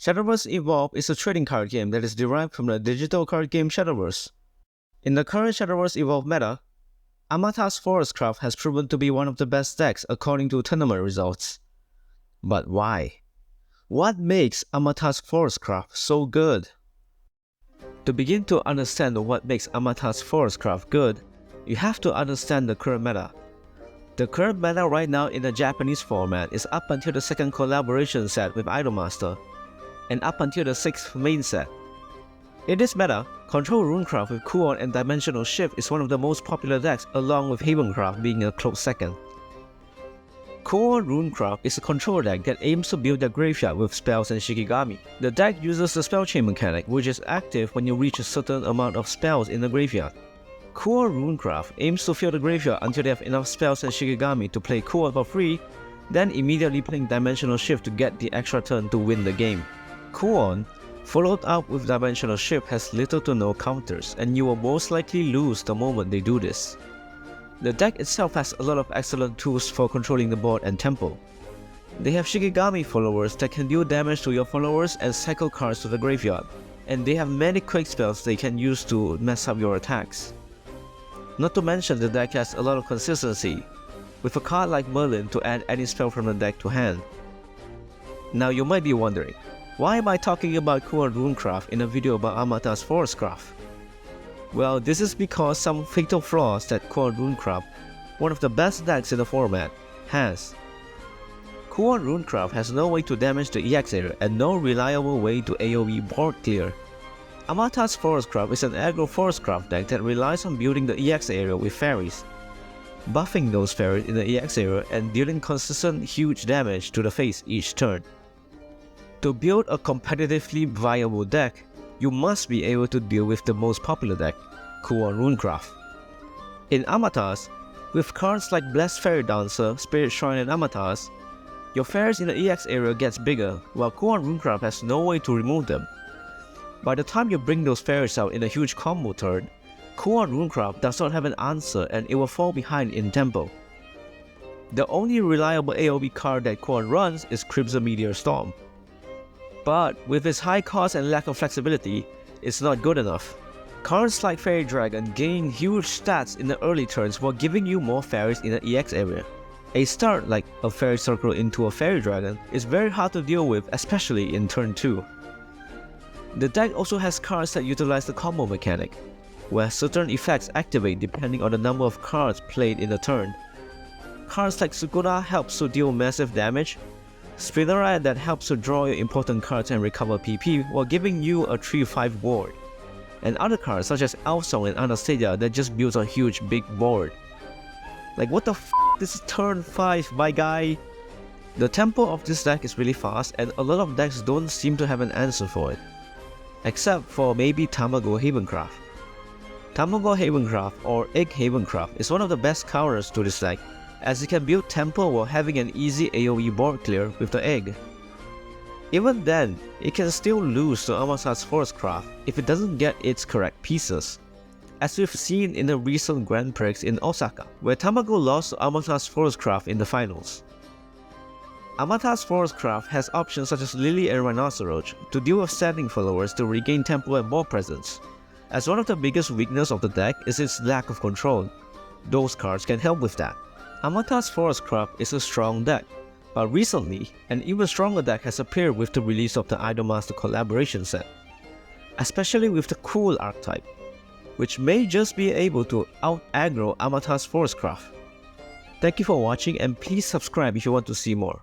Shadowverse Evolve is a trading card game that is derived from the digital card game Shadowverse. In the current Shadowverse Evolve meta, Amataz Forestcraft has proven to be one of the best decks according to tournament results. But why? What makes Amataz Forestcraft so good? To begin to understand what makes Amataz Forestcraft good, you have to understand the current meta. The current meta right now in the Japanese format is up until the second collaboration set with Idolmaster, and up until the 6th main set. In this meta, Control Runecraft with Kuon and Dimensional Shift is one of the most popular decks, along with Havencraft being a close second. Kuon Runecraft is a control deck that aims to build their graveyard with spells and Shikigami. The deck uses the spell chain mechanic, which is active when you reach a certain amount of spells in the graveyard. Kuon Runecraft aims to fill the graveyard until they have enough spells and Shikigami to play Kuon for free, then immediately playing Dimensional Shift to get the extra turn to win the game. Kuon, followed up with Dimensional Shift, has little to no counters, and you will most likely lose the moment they do this. The deck itself has a lot of excellent tools for controlling the board and tempo. They have Shikigami followers that can deal damage to your followers and cycle cards to the graveyard, and they have many quick spells they can use to mess up your attacks. Not to mention the deck has a lot of consistency, with a card like Merlin to add any spell from the deck to hand. Now you might be wondering, why am I talking about Kuon Runecraft in a video about Amataz Forestcraft? Well, this is because some fatal flaws that Kuon Runecraft, one of the best decks in the format, has. Kuon Runecraft has no way to damage the EX area and no reliable way to AoE board clear. Amataz Forestcraft is an aggro Forestcraft deck that relies on building the EX area with fairies, buffing those fairies in the EX area and dealing consistent huge damage to the face each turn. To build a competitively viable deck, you must be able to deal with the most popular deck, Kuon Runecraft. In Amataz, with cards like Blessed Fairy Dancer, Spirit Shrine and Amataz, your fairies in the EX area gets bigger, while Kuon Runecraft has no way to remove them. By the time you bring those fairies out in a huge combo turn, Kuon Runecraft does not have an answer and it will fall behind in tempo. The only reliable AoE card that Kuon runs is Crimson Meteor Storm. But with its high cost and lack of flexibility, it's not good enough. Cards like Fairy Dragon gain huge stats in the early turns while giving you more fairies in the EX area. A start like a Fairy Circle into a Fairy Dragon is very hard to deal with, especially in turn 2. The deck also has cards that utilize the combo mechanic, where certain effects activate depending on the number of cards played in a turn. Cards like Sukuna helps to deal massive damage, Spinnerai that helps to draw your important cards and recover PP while giving you a 3-5 board, and other cards such as Elfsong and Anastasia that just builds a huge big board. Like what the f***, this is turn 5 my guy? The tempo of this deck is really fast and a lot of decks don't seem to have an answer for it. Except for maybe Tamago Havencraft. Tamago Havencraft or Egg Havencraft is one of the best counters to this deck, as it can build tempo while having an easy AoE board clear with the egg. Even then, it can still lose to Amataz Forestcraft if it doesn't get its correct pieces, as we've seen in the recent Grand Prix in Osaka, where Tamago lost to Amataz Forestcraft in the finals. Amataz Forestcraft has options such as Lily and Rhinoceros to deal with standing followers to regain tempo and board presence, as one of the biggest weaknesses of the deck is its lack of control. Those cards can help with that. Amataz Forestcraft is a strong deck, but recently, an even stronger deck has appeared with the release of the Idolmaster collaboration set, especially with the Cool archetype, which may just be able to out-aggro Amataz Forestcraft. Thank you for watching and please subscribe if you want to see more.